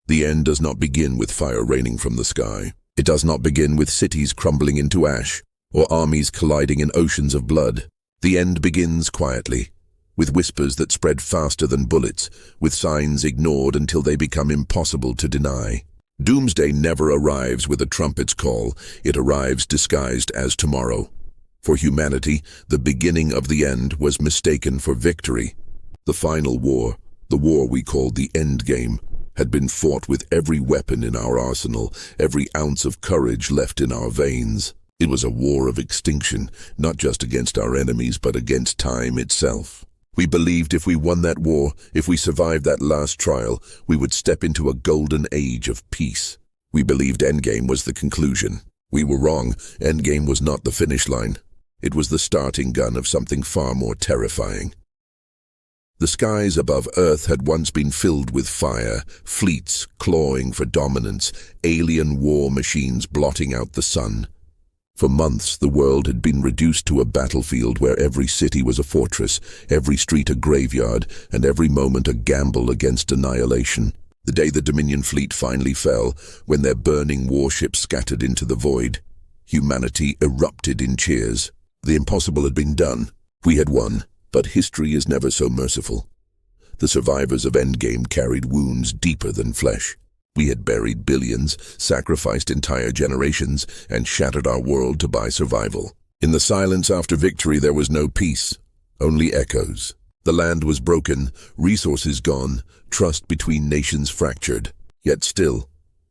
The end does not begin with fire raining from the sky. It does not begin with cities crumbling into ash, or armies colliding in oceans of blood. The end begins quietly, with whispers that spread faster than bullets, with signs ignored until they become impossible to deny. Doomsday never arrives with a trumpet's call. It arrives disguised as tomorrow. For humanity, the beginning of the end was mistaken for victory. The final war, the war we called the Endgame, had been fought with every weapon in our arsenal, every ounce of courage left in our veins. It was a war of extinction, not just against our enemies, but against time itself. We believed if we won that war, if we survived that last trial, we would step into a golden age of peace. We believed Endgame was the conclusion. We were wrong. Endgame was not the finish line. It was the starting gun of something far more terrifying. The skies above Earth had once been filled with fire, fleets clawing for dominance, alien war machines blotting out the sun. For months, the world had been reduced to a battlefield where every city was a fortress, every street a graveyard, and every moment a gamble against annihilation. The day the Dominion fleet finally fell, when their burning warships scattered into the void, humanity erupted in cheers. The impossible had been done. We had won, but history is never so merciful. The survivors of Endgame carried wounds deeper than flesh. We had buried billions, sacrificed entire generations, and shattered our world to buy survival. In the silence after victory there was no peace, only echoes. The land was broken, resources gone, trust between nations fractured. Yet still,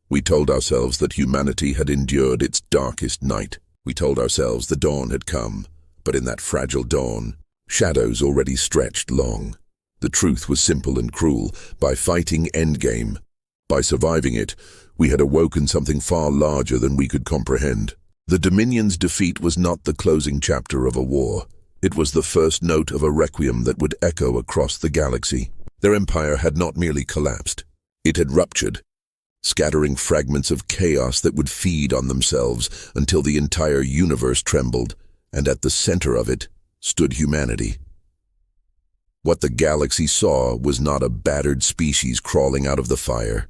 we told ourselves that humanity had endured its darkest night. We told ourselves the dawn had come, but in that fragile dawn, shadows already stretched long. The truth was simple and cruel. By fighting Endgame, by surviving it, we had awoken something far larger than we could comprehend. The Dominion's defeat was not the closing chapter of a war. It was the first note of a requiem that would echo across the galaxy. Their empire had not merely collapsed. It had ruptured, scattering fragments of chaos that would feed on themselves until the entire universe trembled, and at the center of it stood humanity. What the galaxy saw was not a battered species crawling out of the fire.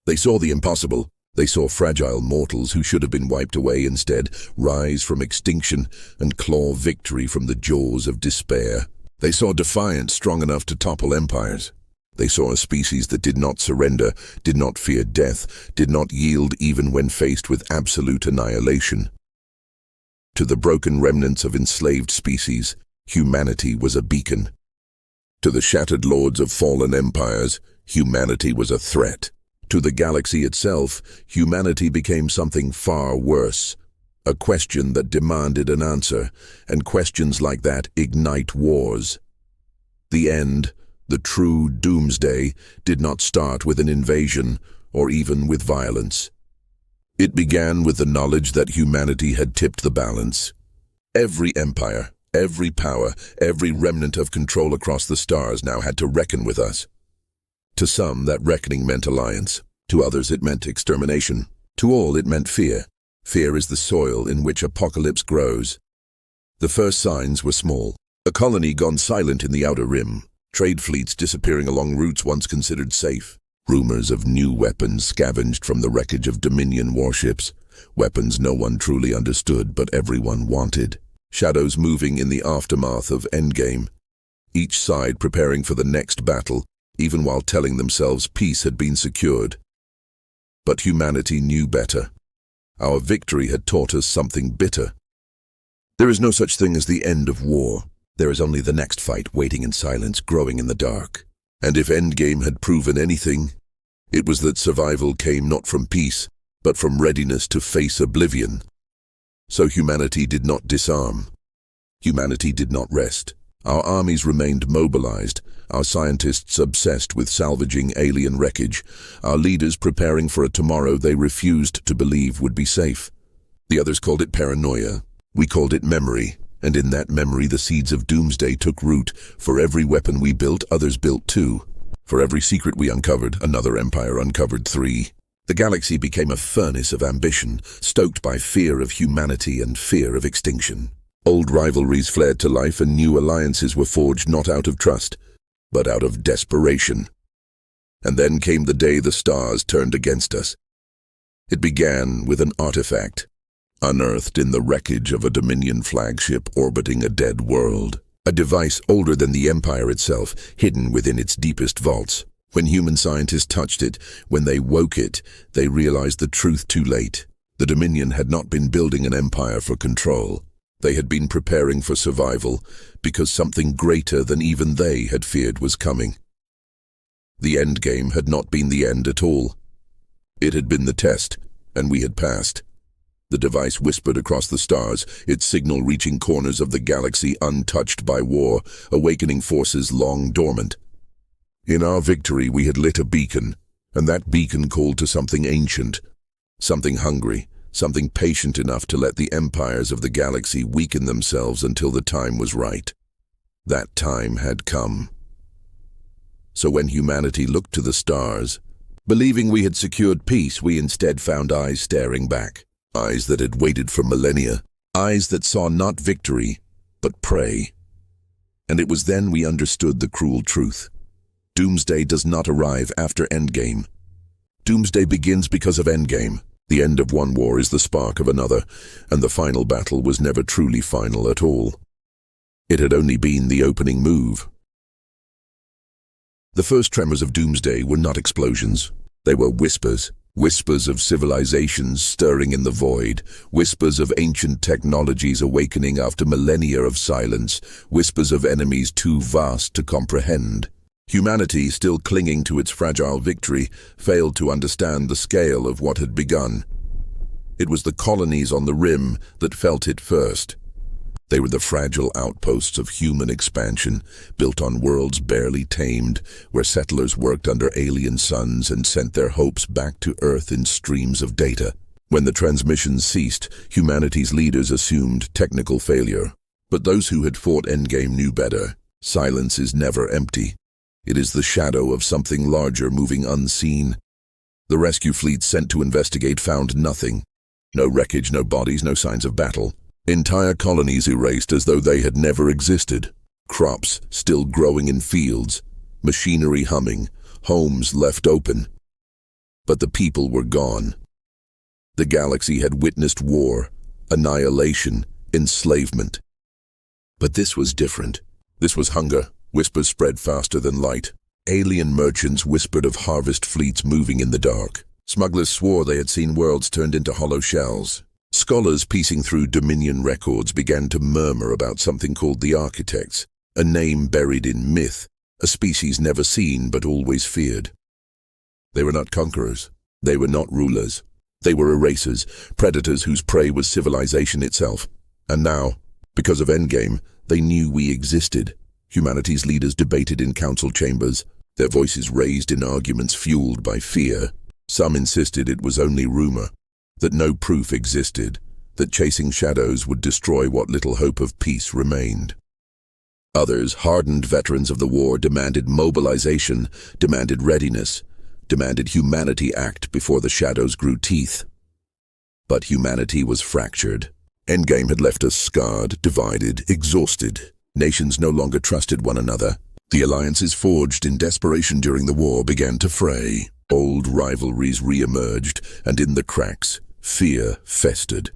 They saw the impossible. They saw fragile mortals who should have been wiped away instead rise from extinction and claw victory from the jaws of despair. They saw defiance strong enough to topple empires. They saw a species that did not surrender, did not fear death, did not yield even when faced with absolute annihilation. To the broken remnants of enslaved species, humanity was a beacon. To the shattered lords of fallen empires, humanity was a threat. To the galaxy itself, humanity became something far worse. A question that demanded an answer, and questions like that ignite wars. The end, the true Doomsday, did not start with an invasion or even with violence. It began with the knowledge that humanity had tipped the balance. Every empire, every power, every remnant of control across the stars now had to reckon with us. To some, that reckoning meant alliance. To others, it meant extermination. To all, it meant fear. Fear is the soil in which apocalypse grows. The first signs were small. A colony gone silent in the outer rim. Trade fleets disappearing along routes once considered safe. Rumors of new weapons scavenged from the wreckage of Dominion warships. Weapons no one truly understood, but everyone wanted. Shadows moving in the aftermath of Endgame. Each side preparing for the next battle, even while telling themselves peace had been secured. But humanity knew better. Our victory had taught us something bitter. There is no such thing as the end of war. There is only the next fight waiting in silence, growing in the dark. And if Endgame had proven anything, it was that survival came not from peace, but from readiness to face oblivion. So humanity did not disarm. Humanity did not rest. Our armies remained mobilized, our scientists obsessed with salvaging alien wreckage, our leaders preparing for a tomorrow they refused to believe would be safe. The others called it paranoia. We called it memory. And in that memory the seeds of Doomsday took root. For every weapon we built, others built too. For every secret we uncovered, another empire uncovered 3. The galaxy became a furnace of ambition, stoked by fear of humanity and fear of extinction. Old rivalries flared to life and new alliances were forged not out of trust, but out of desperation. And then came the day the stars turned against us. It began with an artifact, unearthed in the wreckage of a Dominion flagship orbiting a dead world. A device older than the Empire itself, hidden within its deepest vaults. When human scientists touched it, when they woke it, they realized the truth too late. The Dominion had not been building an empire for control. They had been preparing for survival, because something greater than even they had feared was coming. The Endgame had not been the end at all. It had been the test, and we had passed. The device whispered across the stars, its signal reaching corners of the galaxy untouched by war, awakening forces long dormant. In our victory we had lit a beacon, and that beacon called to something ancient, something hungry, something patient enough to let the empires of the galaxy weaken themselves until the time was right. That time had come. So when humanity looked to the stars, believing we had secured peace, we instead found eyes staring back. Eyes that had waited for millennia. Eyes that saw not victory, but prey. And it was then we understood the cruel truth. Doomsday does not arrive after Endgame. Doomsday begins because of Endgame. The end of one war is the spark of another, and the final battle was never truly final at all. It had only been the opening move. The first tremors of Doomsday were not explosions. They were whispers. Whispers of civilizations stirring in the void, whispers of ancient technologies awakening after millennia of silence, whispers of enemies too vast to comprehend. Humanity, still clinging to its fragile victory, failed to understand the scale of what had begun. It was the colonies on the rim that felt it first. They were the fragile outposts of human expansion, built on worlds barely tamed, where settlers worked under alien suns and sent their hopes back to Earth in streams of data. When the transmissions ceased, humanity's leaders assumed technical failure. But those who had fought Endgame knew better. Silence is never empty. It is the shadow of something larger moving unseen. The rescue fleet sent to investigate found nothing. No wreckage, no bodies, no signs of battle. Entire colonies erased as though they had never existed. Crops still growing in fields, machinery humming, homes left open. But the people were gone. The galaxy had witnessed war, annihilation, enslavement. But this was different. This was hunger. Whispers spread faster than light. Alien merchants whispered of harvest fleets moving in the dark. Smugglers swore they had seen worlds turned into hollow shells. Scholars piecing through Dominion records began to murmur about something called the Architects, a name buried in myth, a species never seen but always feared. They were not conquerors. They were not rulers. They were erasers, predators whose prey was civilization itself. And now, because of Endgame, they knew we existed. Humanity's leaders debated in council chambers, their voices raised in arguments fueled by fear. Some insisted it was only rumor, that no proof existed, that chasing shadows would destroy what little hope of peace remained. Others, hardened veterans of the war, demanded mobilization, demanded readiness, demanded humanity act before the shadows grew teeth. But humanity was fractured. Endgame had left us scarred, divided, exhausted. Nations no longer trusted one another. The alliances forged in desperation during the war began to fray. Old rivalries re-emerged, and in the cracks, fear festered.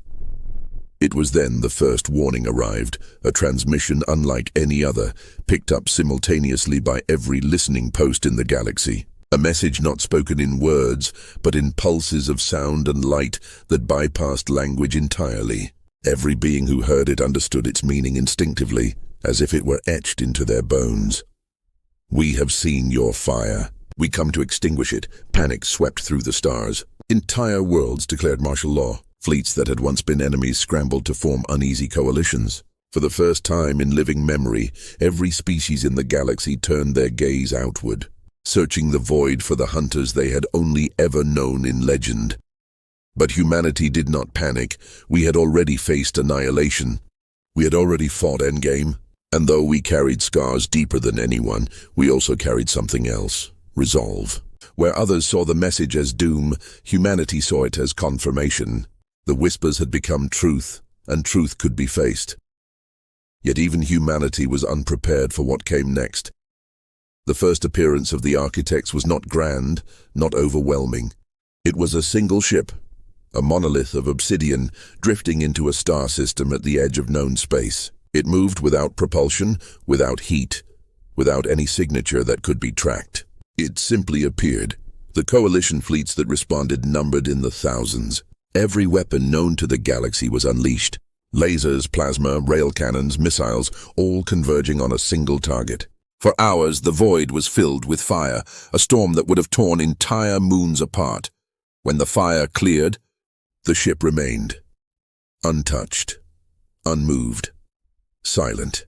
It was then the first warning arrived, a transmission unlike any other, picked up simultaneously by every listening post in the galaxy. A message not spoken in words, but in pulses of sound and light that bypassed language entirely. Every being who heard it understood its meaning instinctively, as if it were etched into their bones. We have seen your fire. We come to extinguish it. Panic swept through the stars. Entire worlds declared martial law. Fleets that had once been enemies scrambled to form uneasy coalitions. For the first time in living memory, every species in the galaxy turned their gaze outward, searching the void for the hunters they had only ever known in legend. But humanity did not panic. We had already faced annihilation. We had already fought Endgame. And though we carried scars deeper than anyone, we also carried something else. Resolve. Where others saw the message as doom, humanity saw it as confirmation. The whispers had become truth, and truth could be faced. Yet even humanity was unprepared for what came next. The first appearance of the architects was not grand, not overwhelming. It was a single ship, a monolith of obsidian drifting into a star system at the edge of known space. It moved without propulsion, without heat, without any signature that could be tracked. It simply appeared. The coalition fleets that responded numbered in the thousands. Every weapon known to the galaxy was unleashed. Lasers, plasma, rail cannons, missiles, all converging on a single target. For hours, the void was filled with fire, a storm that would have torn entire moons apart. When the fire cleared, the ship remained, untouched, unmoved, silent.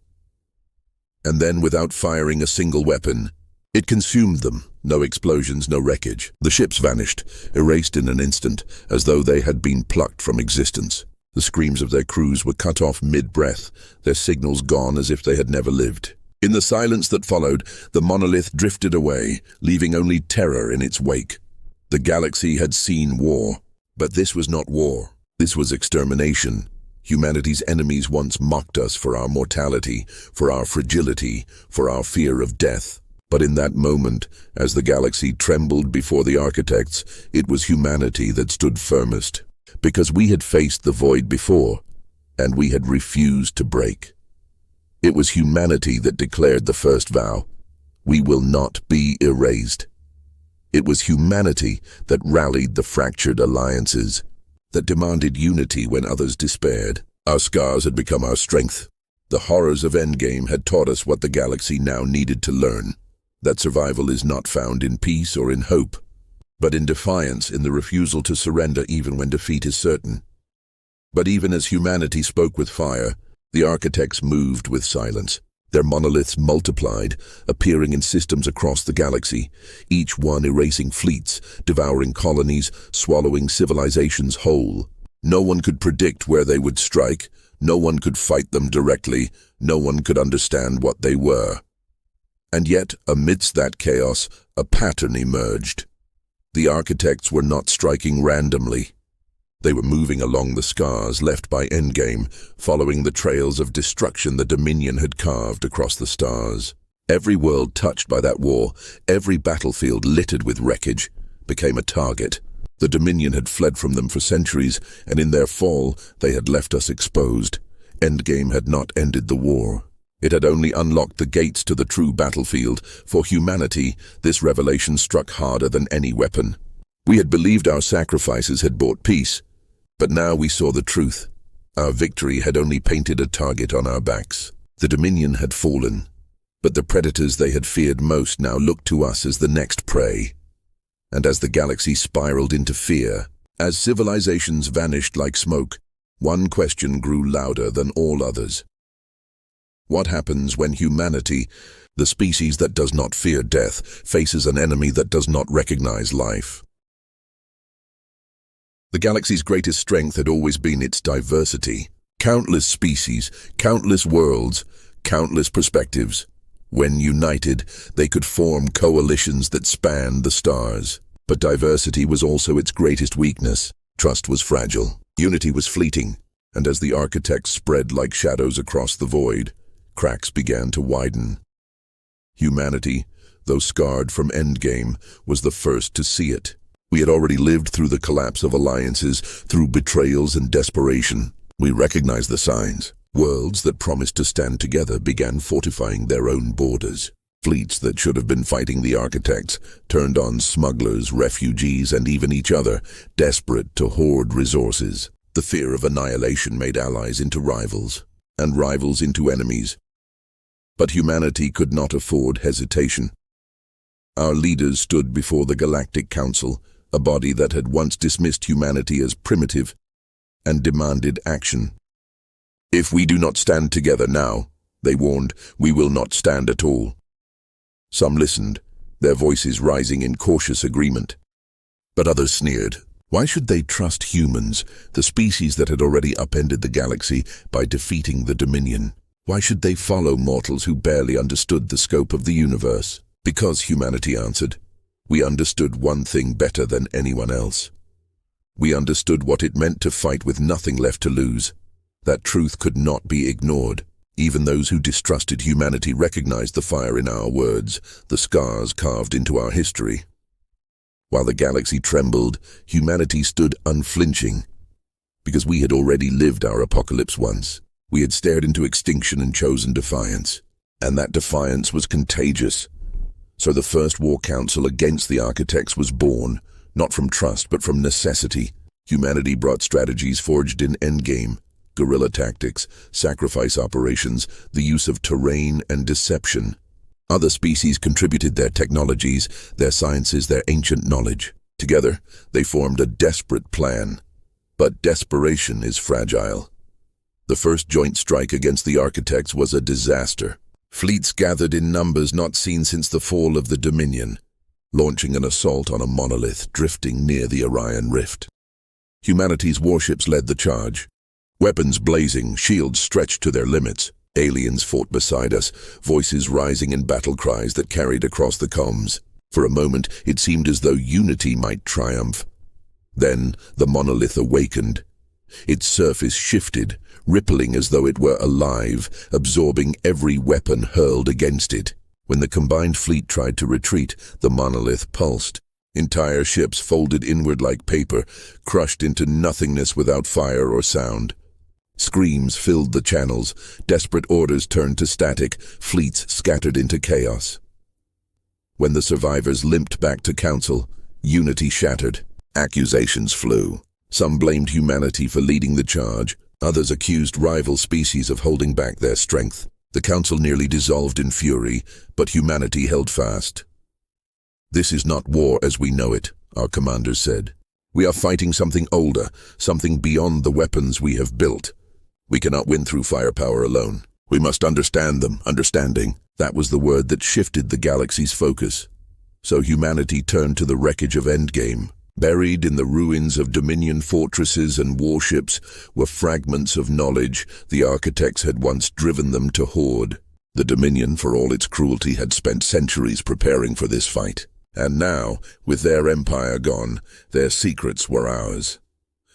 And then, without firing a single weapon, it consumed them. No explosions, no wreckage. The ships vanished, erased in an instant, as though they had been plucked from existence. The screams of their crews were cut off mid-breath, their signals gone as if they had never lived. In the silence that followed, the monolith drifted away, leaving only terror in its wake. The galaxy had seen war, but this was not war. This was extermination. Humanity's enemies once mocked us for our mortality, for our fragility, for our fear of death. But in that moment, as the galaxy trembled before the architects, it was humanity that stood firmest. Because we had faced the void before, and we had refused to break. It was humanity that declared the first vow. We will not be erased. It was humanity that rallied the fractured alliances, that demanded unity when others despaired. Our scars had become our strength. The horrors of Endgame had taught us what the galaxy now needed to learn. That survival is not found in peace or in hope, but in defiance, in the refusal to surrender even when defeat is certain. But even as humanity spoke with fire, the architects moved with silence. Their monoliths multiplied, appearing in systems across the galaxy, each one erasing fleets, devouring colonies, swallowing civilizations whole. No one could predict where they would strike, no one could fight them directly, no one could understand what they were. And yet, amidst that chaos, a pattern emerged. The architects were not striking randomly. They were moving along the scars left by Endgame, following the trails of destruction the Dominion had carved across the stars. Every world touched by that war, every battlefield littered with wreckage, became a target. The Dominion had fled from them for centuries, and in their fall, they had left us exposed. Endgame had not ended the war. It had only unlocked the gates to the true battlefield. For humanity, this revelation struck harder than any weapon. We had believed our sacrifices had brought peace, but now we saw the truth. Our victory had only painted a target on our backs. The Dominion had fallen, but the predators they had feared most now looked to us as the next prey. And as the galaxy spiraled into fear, as civilizations vanished like smoke, one question grew louder than all others. What happens when humanity, the species that does not fear death, faces an enemy that does not recognize life? The galaxy's greatest strength had always been its diversity. Countless species, countless worlds, countless perspectives. When united, they could form coalitions that spanned the stars. But diversity was also its greatest weakness. Trust was fragile. Unity was fleeting. And as the architects spread like shadows across the void, cracks began to widen. Humanity, though scarred from Endgame, was the first to see it. We had already lived through the collapse of alliances, through betrayals and desperation. We recognized the signs. Worlds that promised to stand together began fortifying their own borders. Fleets that should have been fighting the architects turned on smugglers, refugees, and even each other, desperate to hoard resources. The fear of annihilation made allies into rivals, and rivals into enemies. But humanity could not afford hesitation. Our leaders stood before the Galactic Council, a body that had once dismissed humanity as primitive, and demanded action. If we do not stand together now, they warned, we will not stand at all. Some listened, their voices rising in cautious agreement. But others sneered. Why should they trust humans, the species that had already upended the galaxy by defeating the Dominion? Why should they follow mortals who barely understood the scope of the universe? Because, humanity answered, we understood one thing better than anyone else. We understood what it meant to fight with nothing left to lose. That truth could not be ignored. Even those who distrusted humanity recognized the fire in our words, the scars carved into our history. While the galaxy trembled, humanity stood unflinching. Because we had already lived our apocalypse once. We had stared into extinction and chosen defiance. And that defiance was contagious. So the first war council against the architects was born, not from trust but from necessity. Humanity brought strategies forged in Endgame, guerrilla tactics, sacrifice operations, the use of terrain and deception. Other species contributed their technologies, their sciences, their ancient knowledge. Together, they formed a desperate plan. But desperation is fragile. The first joint strike against the architects was a disaster. Fleets gathered in numbers not seen since the fall of the Dominion, launching an assault on a monolith drifting near the Orion Rift. Humanity's warships led the charge. Weapons blazing, shields stretched to their limits. Aliens fought beside us, voices rising in battle cries that carried across the comms. For a moment, it seemed as though unity might triumph. Then, the monolith awakened. Its surface shifted, rippling as though it were alive, absorbing every weapon hurled against it. When the combined fleet tried to retreat, the monolith pulsed. Entire ships folded inward like paper, crushed into nothingness without fire or sound. Screams filled the channels, desperate orders turned to static, fleets scattered into chaos. When the survivors limped back to council, unity shattered. Accusations flew. Some blamed humanity for leading the charge, others accused rival species of holding back their strength. The council nearly dissolved in fury, but humanity held fast. "This is not war as we know it," our commanders said. "We are fighting something older, something beyond the weapons we have built. We cannot win through firepower alone. We must understand them." Understanding, that was the word that shifted the galaxy's focus. So humanity turned to the wreckage of Endgame. Buried in the ruins of Dominion fortresses and warships were fragments of knowledge the architects had once driven them to hoard. The Dominion, for all its cruelty, had spent centuries preparing for this fight. And now, with their empire gone, their secrets were ours.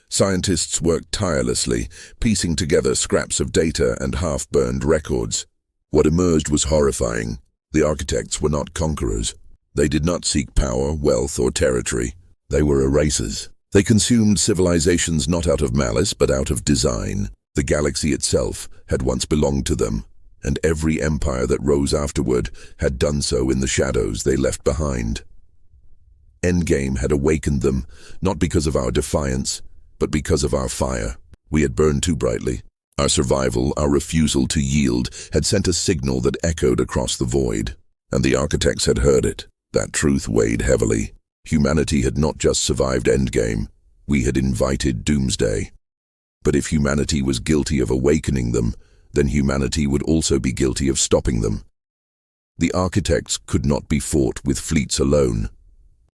Scientists worked tirelessly, piecing together scraps of data and half-burned records. What emerged was horrifying. The architects were not conquerors. They did not seek power, wealth, or territory. They were erasers. They consumed civilizations not out of malice, but out of design. The galaxy itself had once belonged to them, and every empire that rose afterward had done so in the shadows they left behind. Endgame had awakened them, not because of our defiance, but because of our fire. We had burned too brightly. Our survival, our refusal to yield, had sent a signal that echoed across the void. And the architects had heard it. That truth weighed heavily. Humanity had not just survived Endgame, we had invited Doomsday. But if humanity was guilty of awakening them, then humanity would also be guilty of stopping them. The architects could not be fought with fleets alone.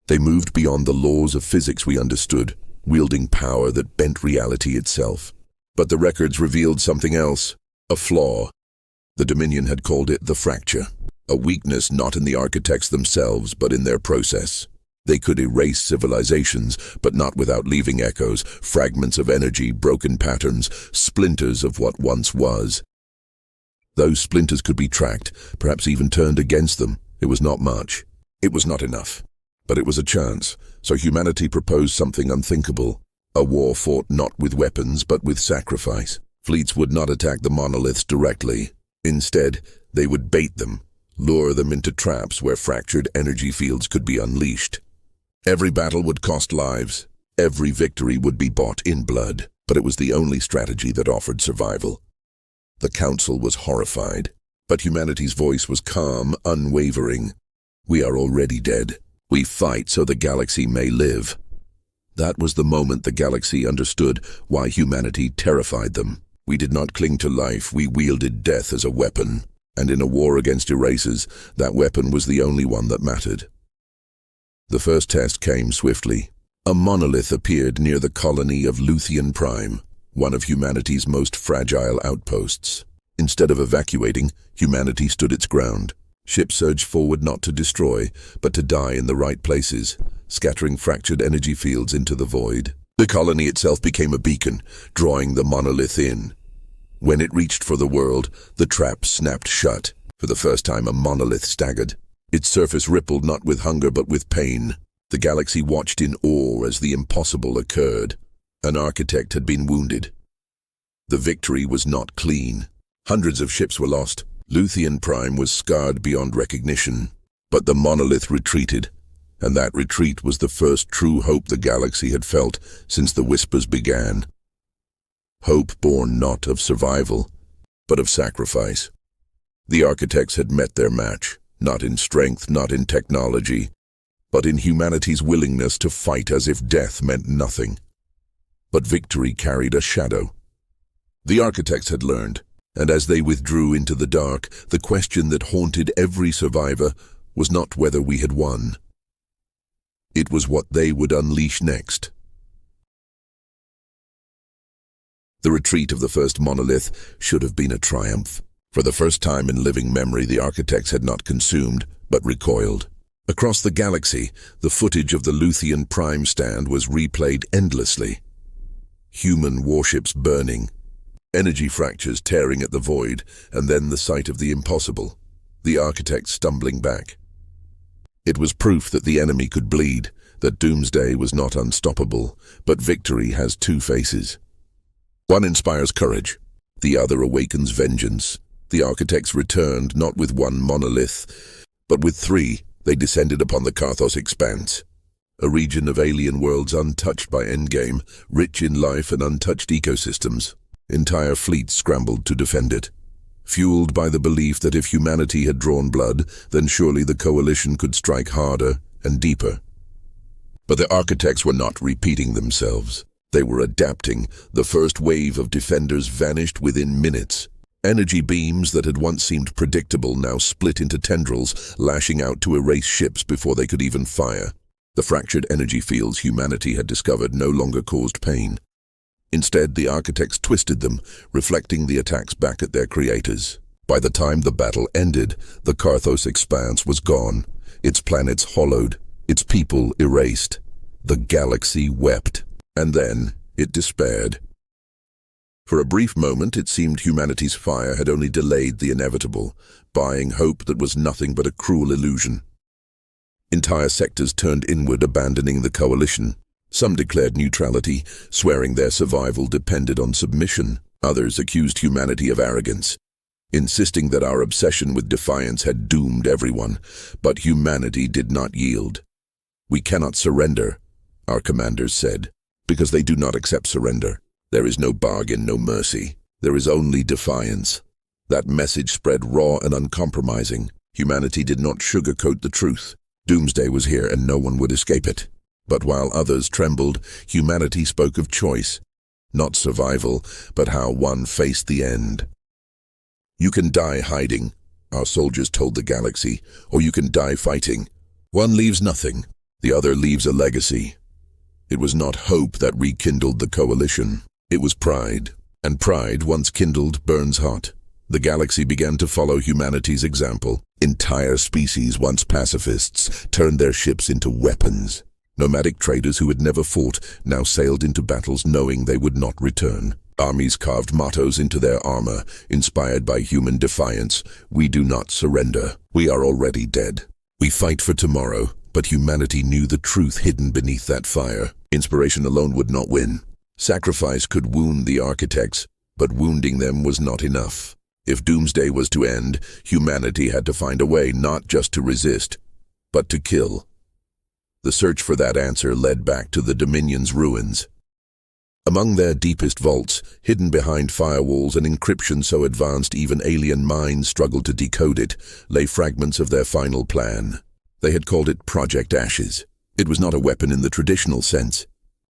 They moved beyond the laws of physics we understood, wielding power that bent reality itself. But the records revealed something else, a flaw. The Dominion had called it the fracture, a weakness not in the architects themselves, but in their process. They could erase civilizations, but not without leaving echoes, fragments of energy, broken patterns, splinters of what once was. Those splinters could be tracked, perhaps even turned against them. It was not much. It was not enough. But it was a chance, so humanity proposed something unthinkable. A war fought not with weapons, but with sacrifice. Fleets would not attack the monoliths directly. Instead, they would bait them, lure them into traps where fractured energy fields could be unleashed. Every battle would cost lives. Every victory would be bought in blood, but it was the only strategy that offered survival. The council was horrified, but humanity's voice was calm, unwavering. "We are already dead. We fight so the galaxy may live." That was the moment the galaxy understood why humanity terrified them. We did not cling to life, we wielded death as a weapon. And in a war against erasers, that weapon was the only one that mattered. The first test came swiftly. A monolith appeared near the colony of Luthian Prime, one of humanity's most fragile outposts. Instead of evacuating, humanity stood its ground. Ships surged forward not to destroy, but to die in the right places, scattering fractured energy fields into the void. The colony itself became a beacon, drawing the monolith in. When it reached for the world, the trap snapped shut. For the first time, a monolith staggered. Its surface rippled not with hunger but with pain. The galaxy watched in awe as the impossible occurred. An architect had been wounded. The victory was not clean. Hundreds of ships were lost. Luthien Prime was scarred beyond recognition. But the monolith retreated, and that retreat was the first true hope the galaxy had felt since the Whispers began. Hope born not of survival, but of sacrifice. The architects had met their match, not in strength, not in technology, but in humanity's willingness to fight as if death meant nothing. But victory carried a shadow. The architects had learned, and as they withdrew into the dark, the question that haunted every survivor was not whether we had won. It was what they would unleash next. The retreat of the first monolith should have been a triumph. For the first time in living memory, the architects had not consumed, but recoiled. Across the galaxy, the footage of the Luthien Prime stand was replayed endlessly. Human warships burning, energy fractures tearing at the void, and then the sight of the impossible, the architects stumbling back. It was proof that the enemy could bleed, that Doomsday was not unstoppable, but victory has two faces. One inspires courage, the other awakens vengeance. The architects returned not with one monolith, but with three. They descended upon the Karthos expanse, a region of alien worlds untouched by Endgame, rich in life and untouched ecosystems. Entire fleets scrambled to defend it, fueled by the belief that if humanity had drawn blood, then surely the coalition could strike harder and deeper. But the architects were not repeating themselves. They were adapting. The first wave of defenders vanished within minutes. Energy beams that had once seemed predictable now split into tendrils, lashing out to erase ships before they could even fire. The fractured energy fields humanity had discovered no longer caused pain. Instead, the architects twisted them, reflecting the attacks back at their creators. By the time the battle ended, the Karthos expanse was gone, its planets hollowed, its people erased. The galaxy wept, and then it despaired. For a brief moment, it seemed humanity's fire had only delayed the inevitable, buying hope that was nothing but a cruel illusion. Entire sectors turned inward, abandoning the coalition. Some declared neutrality, swearing their survival depended on submission. Others accused humanity of arrogance, insisting that our obsession with defiance had doomed everyone. But humanity did not yield. "We cannot surrender," our commanders said, "because they do not accept surrender. There is no bargain, no mercy. There is only defiance." That message spread raw and uncompromising. Humanity did not sugarcoat the truth. Doomsday was here and no one would escape it. But while others trembled, humanity spoke of choice. Not survival, but how one faced the end. "You can die hiding," our soldiers told the galaxy, "or you can die fighting. One leaves nothing, the other leaves a legacy." It was not hope that rekindled the coalition. It was pride. And pride, once kindled, burns hot. The galaxy began to follow humanity's example. Entire species, once pacifists, turned their ships into weapons. Nomadic traders who had never fought now sailed into battles knowing they would not return. Armies carved mottos into their armor, inspired by human defiance. "We do not surrender. We are already dead. We fight for tomorrow." But humanity knew the truth hidden beneath that fire. Inspiration alone would not win. Sacrifice could wound the architects, but wounding them was not enough. If Doomsday was to end, humanity had to find a way not just to resist, but to kill. The search for that answer led back to the Dominion's ruins. Among their deepest vaults, hidden behind firewalls and encryption so advanced even alien minds struggled to decode it, lay fragments of their final plan. They had called it Project Ashes. It was not a weapon in the traditional sense.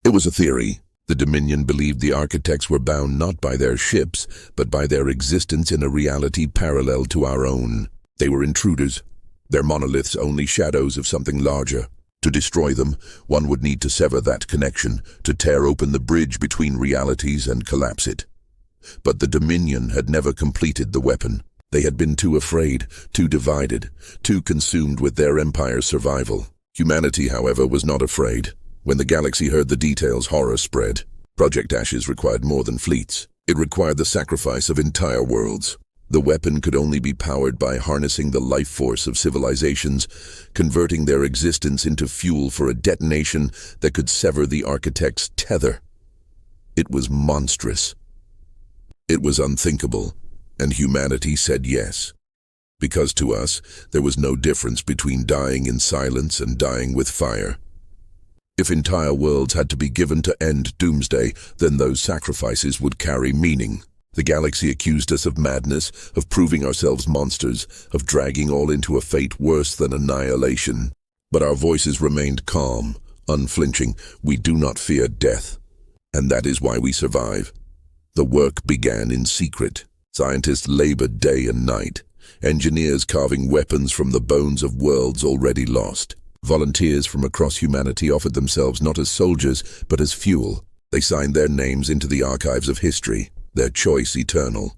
It was a theory. The Dominion believed the architects were bound not by their ships, but by their existence in a reality parallel to our own. They were intruders, their monoliths only shadows of something larger. To destroy them, one would need to sever that connection, to tear open the bridge between realities and collapse it. But the Dominion had never completed the weapon. They had been too afraid, too divided, too consumed with their empire's survival. Humanity, however, was not afraid. When the galaxy heard the details, horror spread. Project Ashes required more than fleets. It required the sacrifice of entire worlds. The weapon could only be powered by harnessing the life force of civilizations, converting their existence into fuel for a detonation that could sever the architect's tether. It was monstrous. It was unthinkable, and humanity said yes. Because to us, there was no difference between dying in silence and dying with fire. If entire worlds had to be given to end Doomsday, then those sacrifices would carry meaning. The galaxy accused us of madness, of proving ourselves monsters, of dragging all into a fate worse than annihilation. But our voices remained calm, unflinching. We do not fear death. And that is why we survive. The work began in secret. Scientists labored day and night. Engineers carving weapons from the bones of worlds already lost. Volunteers from across humanity offered themselves not as soldiers, but as fuel. They signed their names into the archives of history, their choice eternal.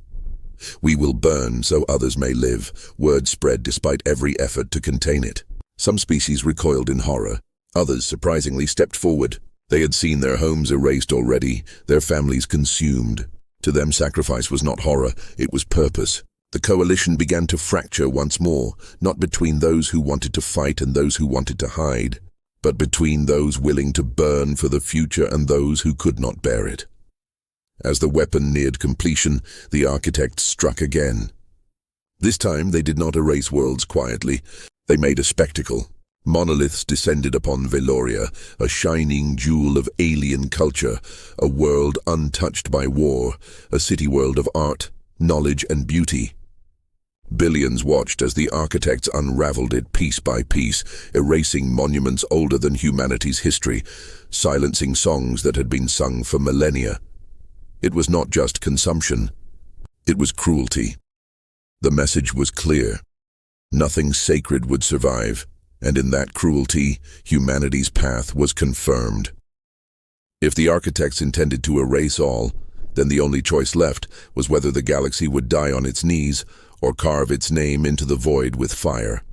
We will burn so others may live. Word spread despite every effort to contain it. Some species recoiled in horror. Others surprisingly stepped forward. They had seen their homes erased already, their families consumed. To them, sacrifice was not horror, it was purpose. The coalition began to fracture once more, not between those who wanted to fight and those who wanted to hide, but between those willing to burn for the future and those who could not bear it. As the weapon neared completion, the architects struck again. This time they did not erase worlds quietly. They made a spectacle. Monoliths descended upon Veloria, a shining jewel of alien culture, a world untouched by war, a city world of art, knowledge and beauty. Billions watched as the architects unraveled it piece by piece, erasing monuments older than humanity's history, silencing songs that had been sung for millennia. It was not just consumption, it was cruelty. The message was clear. Nothing sacred would survive, and in that cruelty, humanity's path was confirmed. If the architects intended to erase all, then the only choice left was whether the galaxy would die on its knees or carve its name into the void with fire.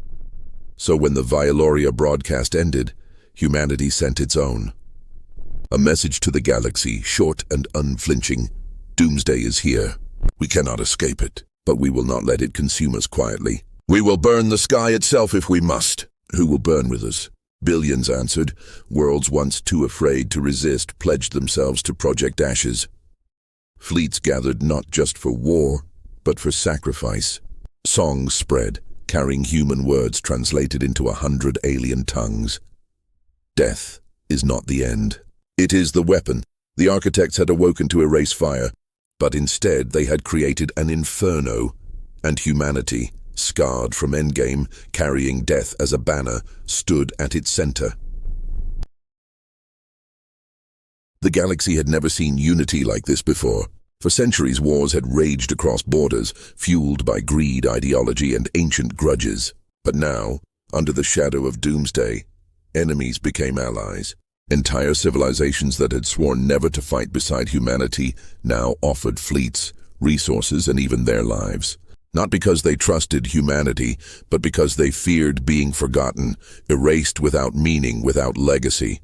So when the Veloria broadcast ended, humanity sent its own. A message to the galaxy, short and unflinching. Doomsday is here. We cannot escape it, but we will not let it consume us quietly. We will burn the sky itself if we must. Who will burn with us? Billions answered. Worlds once too afraid to resist pledged themselves to Project Ashes. Fleets gathered not just for war, but for sacrifice. Songs spread, carrying human words translated into 100 alien tongues. Death is not the end. It is the weapon. The architects had awoken to erase fire, but instead they had created an inferno, and humanity, scarred from Endgame, carrying death as a banner, stood at its center. The galaxy had never seen unity like this before. For centuries, wars had raged across borders, fueled by greed, ideology, and ancient grudges. But now, under the shadow of Doomsday, enemies became allies. Entire civilizations that had sworn never to fight beside humanity now offered fleets, resources, and even their lives. Not because they trusted humanity, but because they feared being forgotten, erased without meaning, without legacy.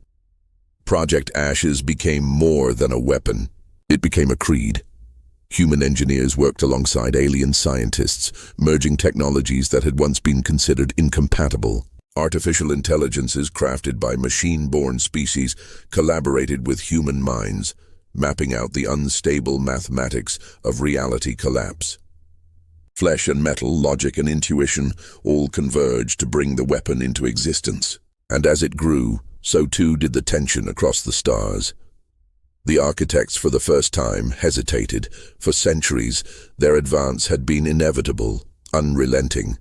Project Ashes became more than a weapon. It became a creed. Human engineers worked alongside alien scientists, merging technologies that had once been considered incompatible. Artificial intelligences crafted by machine-born species collaborated with human minds, mapping out the unstable mathematics of reality collapse. Flesh and metal, logic and intuition all converged to bring the weapon into existence. And as it grew, so too did the tension across the stars. The architects for the first time hesitated. For centuries, their advance had been inevitable, unrelenting.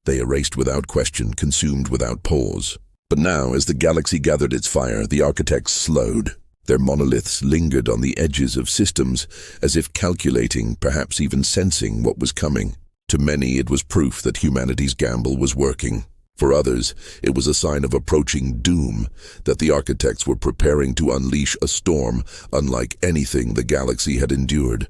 They erased without question, consumed without pause. But now, as the galaxy gathered its fire, the architects slowed. Their monoliths lingered on the edges of systems, as if calculating, perhaps even sensing what was coming. To many, it was proof that humanity's gamble was working. For others, it was a sign of approaching doom, that the architects were preparing to unleash a storm unlike anything the galaxy had endured.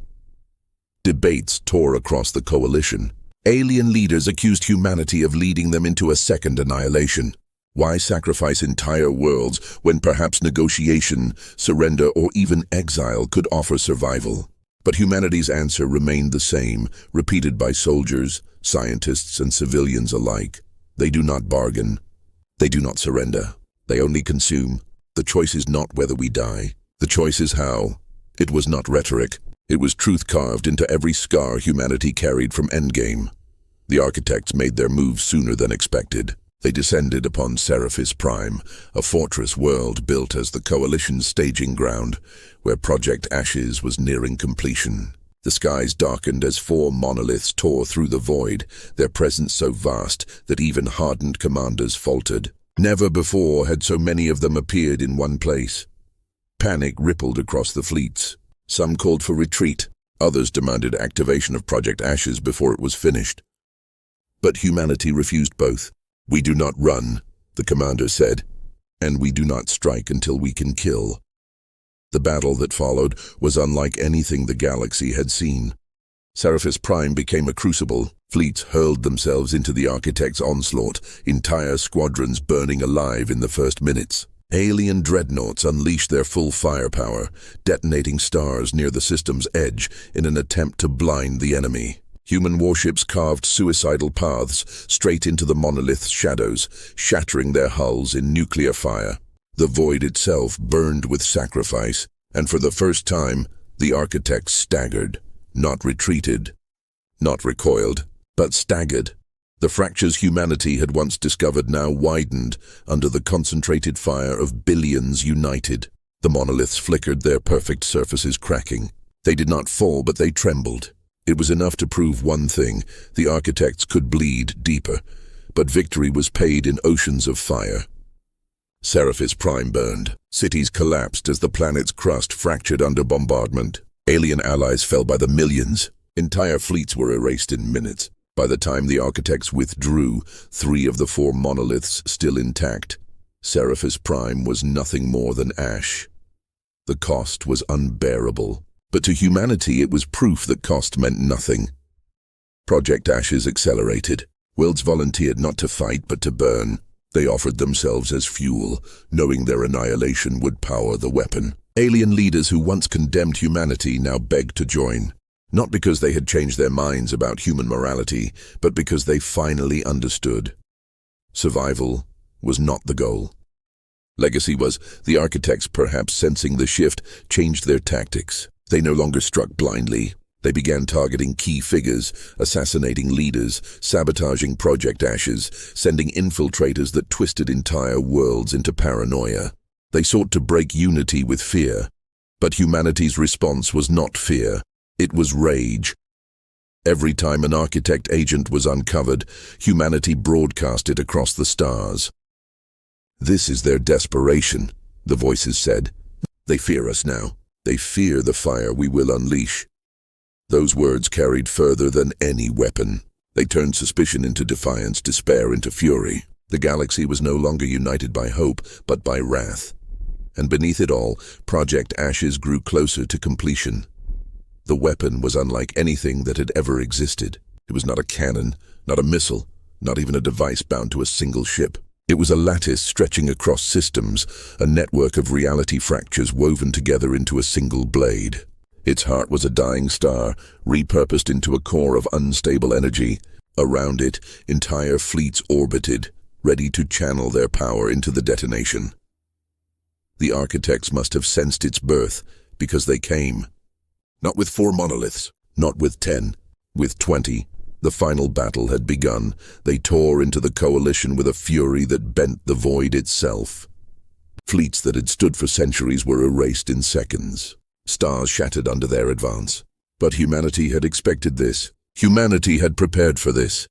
Debates tore across the coalition. Alien leaders accused humanity of leading them into a second annihilation. Why sacrifice entire worlds when perhaps negotiation, surrender, or even exile could offer survival? But humanity's answer remained the same, repeated by soldiers, scientists, and civilians alike. They do not bargain. They do not surrender. They only consume. The choice is not whether we die. The choice is how. It was not rhetoric. It was truth carved into every scar humanity carried from Endgame. The architects made their move sooner than expected. They descended upon Seraphis Prime, a fortress world built as the Coalition's staging ground, where Project Ashes was nearing completion. The skies darkened as 4 monoliths tore through the void, their presence so vast that even hardened commanders faltered. Never before had so many of them appeared in one place. Panic rippled across the fleets. Some called for retreat, others demanded activation of Project Ashes before it was finished. But humanity refused both. "We do not run," the commander said, "and we do not strike until we can kill." The battle that followed was unlike anything the galaxy had seen. Seraphis Prime became a crucible. Fleets hurled themselves into the architect's onslaught, entire squadrons burning alive in the first minutes. Alien dreadnoughts unleashed their full firepower, detonating stars near the system's edge in an attempt to blind the enemy. Human warships carved suicidal paths straight into the monolith's shadows, shattering their hulls in nuclear fire. The void itself burned with sacrifice, and for the first time, the architects staggered, not retreated, not recoiled, but staggered. The fractures humanity had once discovered now widened under the concentrated fire of billions united. The monoliths flickered, their perfect surfaces cracking. They did not fall, but they trembled. It was enough to prove one thing: the architects could bleed deeper, but victory was paid in oceans of fire. Seraphis Prime burned. Cities collapsed as the planet's crust fractured under bombardment. Alien allies fell by the millions. Entire fleets were erased in minutes. By the time the architects withdrew, 3 of the 4 monoliths still intact. Seraphis Prime was nothing more than ash. The cost was unbearable. But to humanity it was proof that cost meant nothing. Project Ashes accelerated. Worlds volunteered not to fight but to burn. They offered themselves as fuel, knowing their annihilation would power the weapon. Alien leaders who once condemned humanity now begged to join. Not because they had changed their minds about human morality, but because they finally understood. Survival was not the goal. Legacy was. The architects, perhaps sensing the shift, changed their tactics. They no longer struck blindly. They began targeting key figures, assassinating leaders, sabotaging Project Ashes, sending infiltrators that twisted entire worlds into paranoia. They sought to break unity with fear. But humanity's response was not fear. It was rage. Every time an architect agent was uncovered, humanity broadcast it across the stars. "This is their desperation," the voices said. "They fear us now. They fear the fire we will unleash." Those words carried further than any weapon. They turned suspicion into defiance, despair into fury. The galaxy was no longer united by hope, but by wrath. And beneath it all, Project Ashes grew closer to completion. The weapon was unlike anything that had ever existed. It was not a cannon, not a missile, not even a device bound to a single ship. It was a lattice stretching across systems, a network of reality fractures woven together into a single blade. Its heart was a dying star, repurposed into a core of unstable energy. Around it, entire fleets orbited, ready to channel their power into the detonation. The architects must have sensed its birth, because they came. Not with 4 monoliths, not with 10, with 20. The final battle had begun. They tore into the Coalition with a fury that bent the void itself. Fleets that had stood for centuries were erased in seconds. Stars shattered under their advance. But humanity had expected this. Humanity had prepared for this.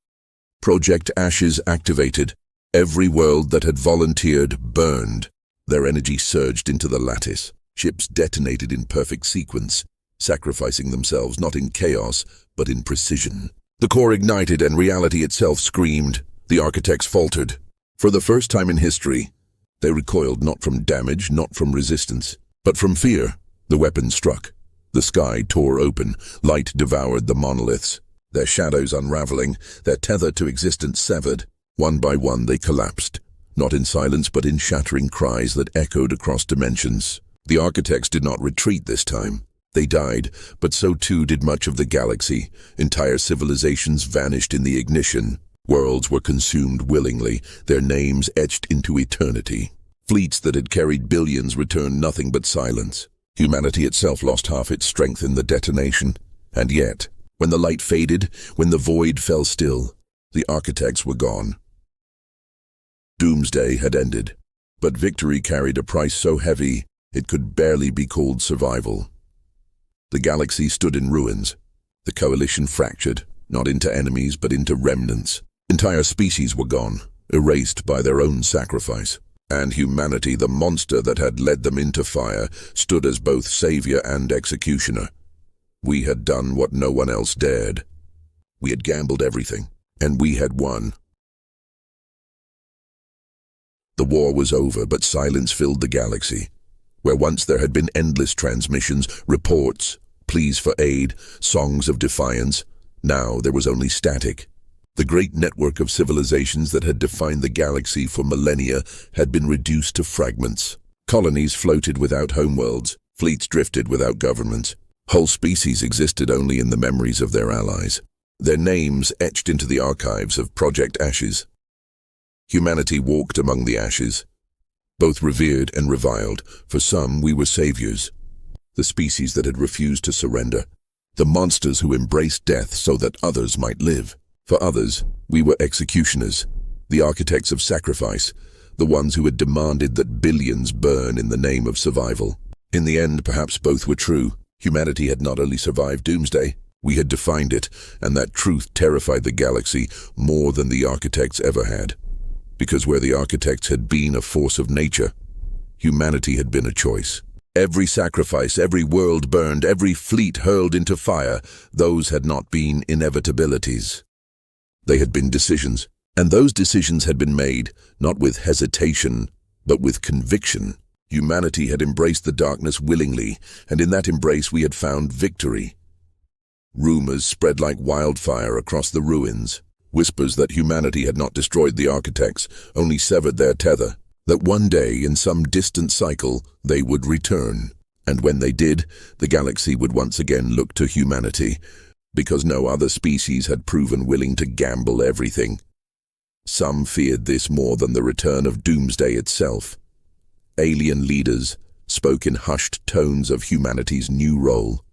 Project Ashes activated. Every world that had volunteered burned. Their energy surged into the lattice. Ships detonated in perfect sequence, sacrificing themselves not in chaos, but in precision. The core ignited and reality itself screamed. The architects faltered. For the first time in history, they recoiled not from damage, not from resistance, but from fear. The weapon struck. The sky tore open. Light devoured the monoliths. Their shadows unraveling, their tether to existence severed. One by one they collapsed, not in silence but in shattering cries that echoed across dimensions. The architects did not retreat this time. They died, but so too did much of the galaxy. Entire civilizations vanished in the ignition. Worlds were consumed willingly, their names etched into eternity. Fleets that had carried billions returned nothing but silence. Humanity itself lost half its strength in the detonation. And yet, when the light faded, when the void fell still, the architects were gone. Doomsday had ended, but victory carried a price so heavy it could barely be called survival. The galaxy stood in ruins. The coalition fractured, not into enemies but into remnants. Entire species were gone, erased by their own sacrifice. And humanity, the monster that had led them into fire, stood as both savior and executioner. We had done what no one else dared. We had gambled everything, and we had won. The war was over, but silence filled the galaxy. Where once there had been endless transmissions, reports, pleas for aid, songs of defiance, now there was only static. The great network of civilizations that had defined the galaxy for millennia had been reduced to fragments. Colonies floated without homeworlds, fleets drifted without governments. Whole species existed only in the memories of their allies, their names etched into the archives of Project Ashes. Humanity walked among the ashes, both revered and reviled. For some, we were saviors, the species that had refused to surrender, the monsters who embraced death so that others might live. For others, we were executioners, the architects of sacrifice, the ones who had demanded that billions burn in the name of survival. In the end, perhaps both were true. Humanity had not only survived Doomsday, we had defined it, and that truth terrified the galaxy more than the architects ever had. Because where the architects had been a force of nature, humanity had been a choice. Every sacrifice, every world burned, every fleet hurled into fire, those had not been inevitabilities. They had been decisions, and those decisions had been made, not with hesitation, but with conviction. Humanity had embraced the darkness willingly, and in that embrace we had found victory. Rumors spread like wildfire across the ruins, whispers that humanity had not destroyed the architects, only severed their tether, that one day, in some distant cycle, they would return. And when they did, the galaxy would once again look to humanity, because no other species had proven willing to gamble everything. Some feared this more than the return of Doomsday itself. Alien leaders spoke in hushed tones of humanity's new role.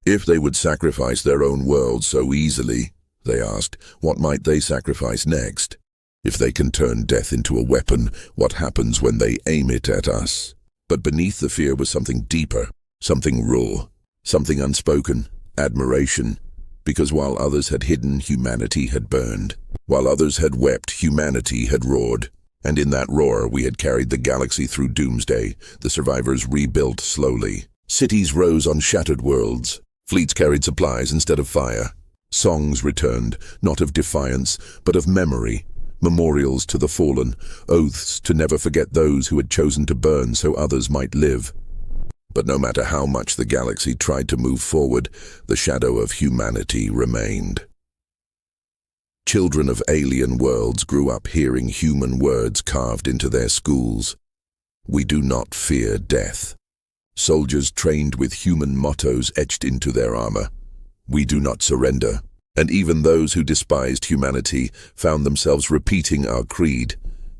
If they would sacrifice their own world so easily, they asked, what might they sacrifice next? If they can turn death into a weapon, what happens when they aim it at us? But beneath the fear was something deeper, something raw, something unspoken. Admiration, because while others had hidden, humanity had burned. While others had wept, humanity had roared. And in that roar, we had carried the galaxy through Doomsday. The survivors rebuilt slowly. Cities rose on shattered worlds. Fleets carried supplies instead of fire. Songs returned, not of defiance, but of memory. Memorials to the fallen, oaths to never forget those who had chosen to burn so others might live. But no matter how much the galaxy tried to move forward, the shadow of humanity remained. Children of alien worlds grew up hearing human words carved into their schools. We do not fear death. Soldiers trained with human mottos etched into their armor. We do not surrender. And even those who despised humanity found themselves repeating our creed,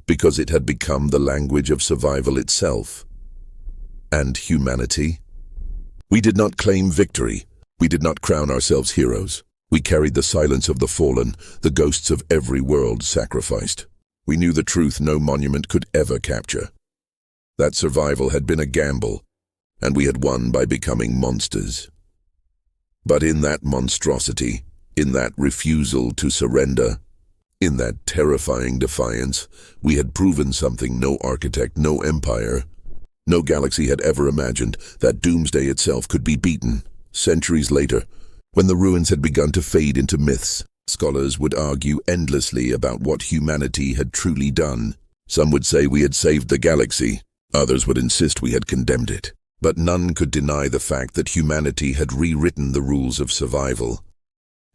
because it had become the language of survival itself. And humanity? We did not claim victory. We did not crown ourselves heroes. We carried the silence of the fallen, the ghosts of every world sacrificed. We knew the truth no monument could ever capture. That survival had been a gamble, and we had won by becoming monsters. But in that monstrosity, in that refusal to surrender, in that terrifying defiance, we had proven something no architect, no empire, no galaxy had ever imagined, that Doomsday itself could be beaten. Centuries later, when the ruins had begun to fade into myths, scholars would argue endlessly about what humanity had truly done. Some would say we had saved the galaxy, others would insist we had condemned it. But none could deny the fact that humanity had rewritten the rules of survival.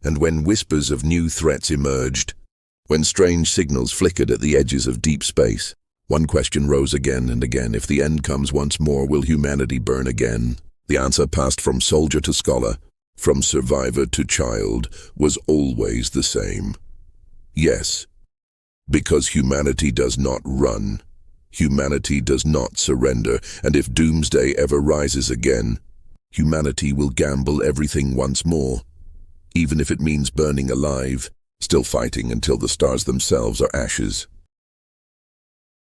And when whispers of new threats emerged, when strange signals flickered at the edges of deep space, one question rose again and again: if the end comes once more, will humanity burn again? The answer passed from soldier to scholar, from survivor to child, was always the same. Yes, because humanity does not run. Humanity does not surrender, and if Doomsday ever rises again, humanity will gamble everything once more, even if it means burning alive, still fighting until the stars themselves are ashes.